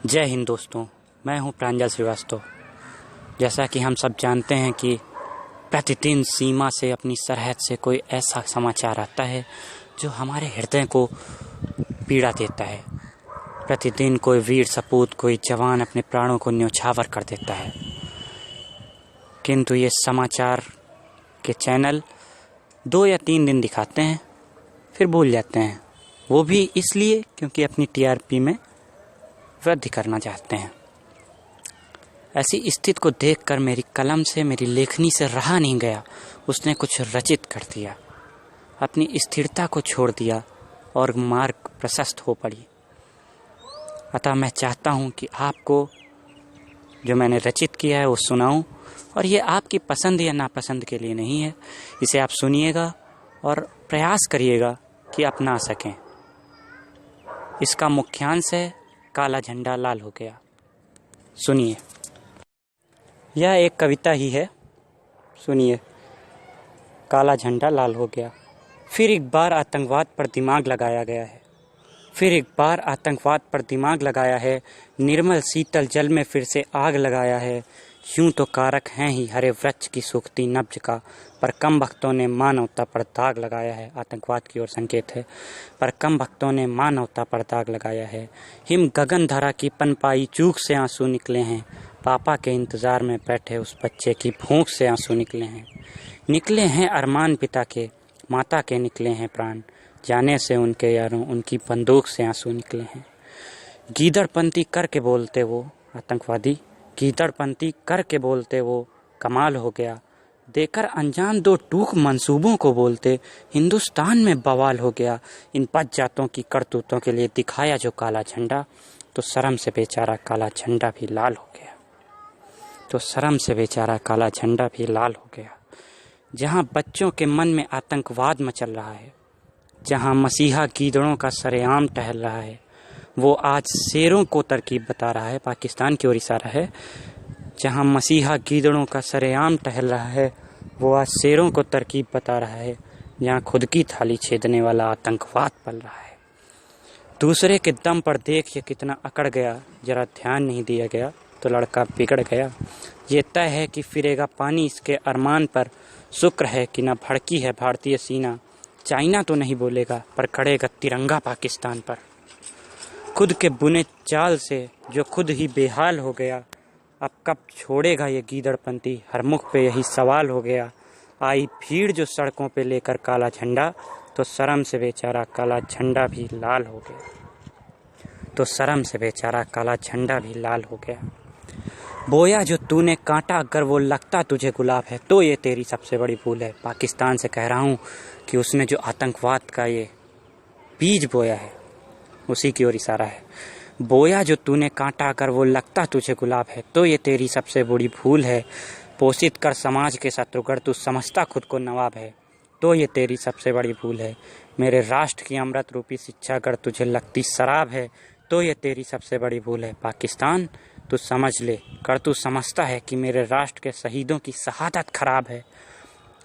जय हिंद दोस्तों, मैं हूं प्रांजल श्रीवास्तव। जैसा कि हम सब जानते हैं कि प्रतिदिन सीमा से, अपनी सरहद से कोई ऐसा समाचार आता है जो हमारे हृदय को पीड़ा देता है। प्रतिदिन कोई वीर सपूत, कोई जवान अपने प्राणों को न्यौछावर कर देता है, किंतु ये समाचार के चैनल 2 या 3 दिन दिखाते हैं, फिर भूल जाते हैं। वो भी इसलिए क्योंकि अपनी टीआरपी में वृद्धि करना चाहते हैं। ऐसी स्थिति को देखकर मेरी कलम से, मेरी लेखनी से रहा नहीं गया। उसने कुछ रचित कर दिया, अपनी स्थिरता को छोड़ दिया और मार्ग प्रशस्त हो पड़ी। अतः मैं चाहता हूँ कि आपको जो मैंने रचित किया है वो सुनाऊं, और ये आपकी पसंद या नापसंद के लिए नहीं है। इसे आप सुनिएगा और प्रयास करिएगा कि अपना सकें। इसका मुख्यांश है काला झंडा लाल हो गया। सुनिए, यह एक कविता ही है। सुनिए। काला झंडा लाल हो गया। फिर एक बार आतंकवाद पर दिमाग लगाया गया है। फिर एक बार आतंकवाद पर दिमाग लगाया है। निर्मल शीतल जल में फिर से आग लगाया है। यूं तो कारक हैं ही हरे वृक्ष की सूखती नब्ज का, पर कम भक्तों ने मानवता पर दाग लगाया है। आतंकवाद की ओर संकेत है। पर कम भक्तों ने मानवता पर दाग लगाया है। हिम गगन धरा की पनपाई चूक से आंसू निकले हैं। पापा के इंतजार में बैठे उस बच्चे की भूख से आंसू निकले हैं। निकले हैं अरमान पिता के, माता के निकले हैं प्राण। जाने से उनके यारों उनकी बंदूक से आंसू निकले हैं। गीदड़पंती करके बोलते वो आतंकवादी, गीदड़पंती करके बोलते वो कमाल हो गया। देकर अंजाम 2 टूक मंसूबों को बोलते हिंदुस्तान में बवाल हो गया। इन पद जातों की करतूतों के लिए दिखाया जो काला झंडा, तो शर्म से बेचारा काला झंडा भी लाल हो गया। तो शर्म से बेचारा काला झंडा भी लाल हो गया। जहां बच्चों के मन में आतंकवाद मचल रहा है, जहां मसीहा गीदड़ों का सरेआम टहल रहा है, वो आज शेरों को तरकीब बता रहा है। पाकिस्तान की ओर इशारा है। जहां मसीहा गीदड़ों का सरेआम टहल रहा है, वो आज शेरों को तरकीब बता रहा है। जहां खुद की थाली छेदने वाला आतंकवाद पल रहा है। दूसरे के दम पर देख ये कितना अकड़ गया, जरा ध्यान नहीं दिया गया तो लड़का बिगड़ गया। ये तय है कि फिरेगा पानी इसके अरमान पर। शुक्र है कि न भड़की है भारतीय सीना। चाइना तो नहीं बोलेगा, पर खड़ेगा तिरंगा पाकिस्तान पर। खुद के बुने चाल से जो खुद ही बेहाल हो गया, अब कब छोड़ेगा ये गीदड़पंती, हर मुख पे यही सवाल हो गया। आई भीड़ जो सड़कों पे लेकर काला झंडा, तो शर्म से बेचारा काला झंडा भी लाल हो गया। तो शर्म से बेचारा काला झंडा भी लाल हो गया। बोया जो तूने कांटा, अगर वो लगता तुझे गुलाब है, तो ये तेरी सबसे बड़ी भूल है। पाकिस्तान से कह रहा हूँ कि उसने जो आतंकवाद का ये बीज बोया है, उसी की ओर इशारा है। बोया जो तूने कांटा, अगर वो लगता तुझे गुलाब है, तो ये तेरी सबसे बड़ी भूल है। पोषित कर समाज के शत्रुगर तू समझता खुद को नवाब है, तो ये तेरी सबसे बड़ी भूल है। मेरे राष्ट्र की अमृत रूपी शिक्षा अगर तुझे लगती शराब है, तो ये तेरी सबसे बड़ी भूल है। पाकिस्तान तू समझ ले, कर तू समझता है कि मेरे राष्ट्र के शहीदों की शहादत खराब है,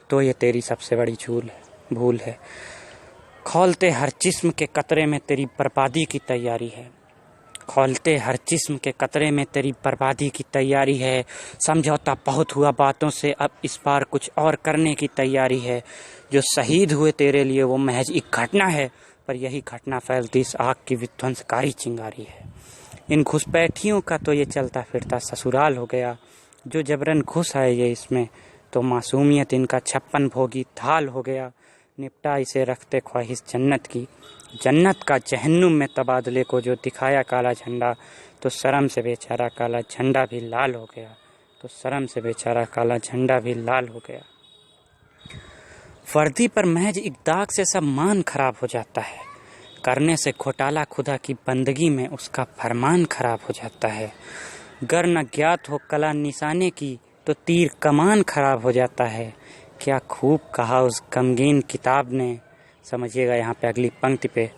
तो ये तेरी सबसे बड़ी भूल है। खौलते हर जिस्म के कतरे में तेरी बर्बादी की तैयारी है। खौलते हर जिस्म के कतरे में तेरी बर्बादी की तैयारी है। समझौता बहुत हुआ बातों से, अब इस बार कुछ और करने की तैयारी है। जो शहीद हुए तेरे लिए वो महज एक घटना है, पर यही घटना फैलती इस आग की विध्वंसकारी चिंगारी है। इन घुसपैठियों का तो ये चलता फिरता ससुराल हो गया। जो जबरन घुस आए ये इसमें, तो मासूमियत इनका 56 भोगी थाल हो गया। निपटा इसे रखते ख्वाहिश जन्नत की, जन्नत का जहन्नुम में तबादले को जो दिखाया काला झंडा, तो शर्म से बेचारा काला झंडा भी लाल हो गया। तो शर्म से बेचारा काला झंडा भी लाल हो गया। वर्दी पर महज एक दाग से सब मान खराब हो जाता है। करने से घोटाला खुदा की बंदगी में उसका फरमान खराब हो जाता है। गर न ज्ञात हो कला निशाने की, तो तीर कमान खराब हो जाता है। क्या खूब कहा उस गमगीन किताब ने, समझिएगा यहाँ पे अगली पंक्ति पे,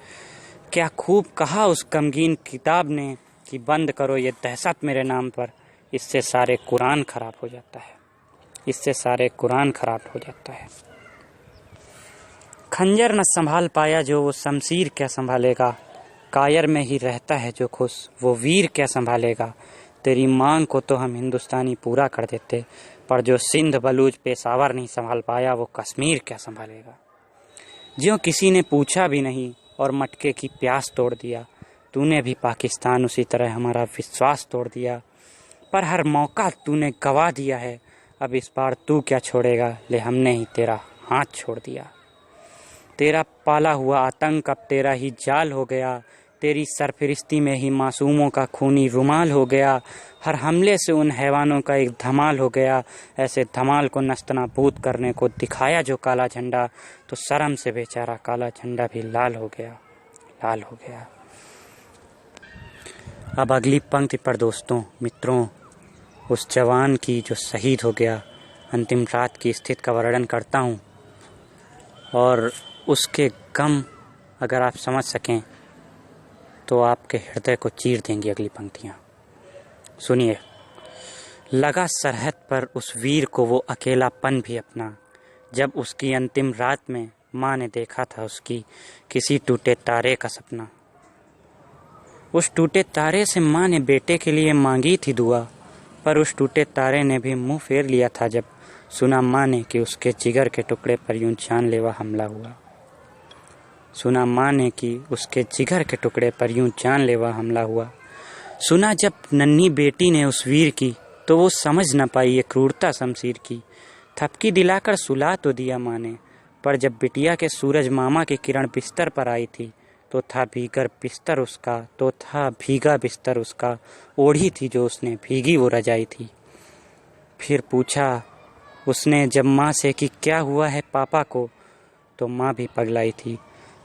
क्या खूब कहा उस गमगीन किताब ने कि बंद करो ये दहशत मेरे नाम पर। इससे सारे कुरान खराब हो जाता है। इससे सारे कुरान खराब हो जाता है। खंजर न संभाल पाया जो वो शमशीर क्या संभालेगा। कायर में ही रहता है जो खुश, वो वीर क्या संभालेगा। तेरी मांग को तो हम हिंदुस्तानी पूरा कर देते, पर जो सिंध बलूच पेशावर नहीं संभाल पाया वो कश्मीर क्या संभालेगा। ज्यों किसी ने पूछा भी नहीं और मटके की प्यास तोड़ दिया, तूने भी पाकिस्तान उसी तरह हमारा विश्वास तोड़ दिया। पर हर मौका तूने गवा दिया है, अब इस बार तू क्या छोड़ेगा, ले हमने ही तेरा हाथ छोड़ दिया। तेरा पाला हुआ आतंक अब तेरा ही जाल हो गया, तेरी सरफिरिस्ती में ही मासूमों का खूनी रुमाल हो गया। हर हमले से उन हैवानों का एक धमाल हो गया, ऐसे धमाल को नस्तनाबूद करने को दिखाया जो काला झंडा, तो शर्म से बेचारा काला झंडा भी लाल हो गया, लाल हो गया। अब अगली पंक्ति पर दोस्तों, मित्रों, उस जवान की जो शहीद हो गया, अंतिम रात की स्थिति का वर्णन करता हूँ और उसके गम अगर आप समझ सकें तो आपके हृदय को चीर देंगी अगली पंक्तियाँ। सुनिए। लगा सरहद पर उस वीर को वो अकेलापन भी अपना, जब उसकी अंतिम रात में माँ ने देखा था उसकी किसी टूटे तारे का सपना। उस टूटे तारे से माँ ने बेटे के लिए मांगी थी दुआ, पर उस टूटे तारे ने भी मुंह फेर लिया था जब सुना माँ ने कि उसके जिगर के टुकड़े पर यूं जानलेवा हमला हुआ। सुना माँ ने कि उसके जिगर के टुकड़े पर यूं जानलेवा हमला हुआ। सुना जब नन्ही बेटी ने उस वीर की, तो वो समझ न पाई ये क्रूरता शमशीर की। थपकी दिलाकर सुला तो दिया माँ ने, पर जब बिटिया के सूरज मामा की किरण बिस्तर पर आई थी, तो था भीगा बिस्तर उसका, ओढ़ी थी जो उसने भीगी वो रजाई थी। फिर पूछा उसने जब माँ से कि क्या हुआ है पापा को, तो माँ भी पगलाई थी,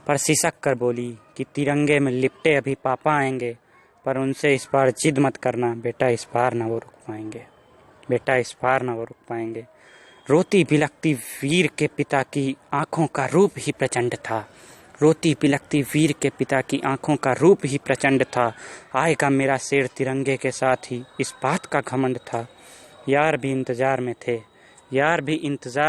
पर सिसक कर बोली कि तिरंगे में लिपटे अभी पापा आएंगे, पर उनसे इस बार जिद मत करना बेटा, इस बार ना वो रुक पाएंगे, बेटा इस बार ना वो रुक पाएंगे। रोती बिलखती वीर के पिता की आंखों का रूप ही प्रचंड था, रोती बिलखती वीर के पिता की आंखों का रूप ही प्रचंड था। आएगा मेरा शेर तिरंगे के साथ ही, इस बात का घमंड था। यार भी इंतजार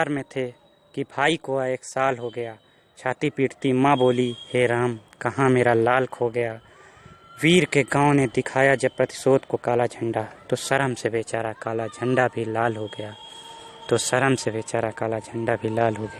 में थे कि भाई को 1 साल हो गया। छाती पीटती माँ बोली हे राम, कहाँ मेरा लाल खो गया। वीर के गांव ने दिखाया जब प्रतिशोध को काला झंडा, तो शर्म से बेचारा काला झंडा भी लाल हो गया, तो शर्म से बेचारा काला झंडा भी लाल हो गया।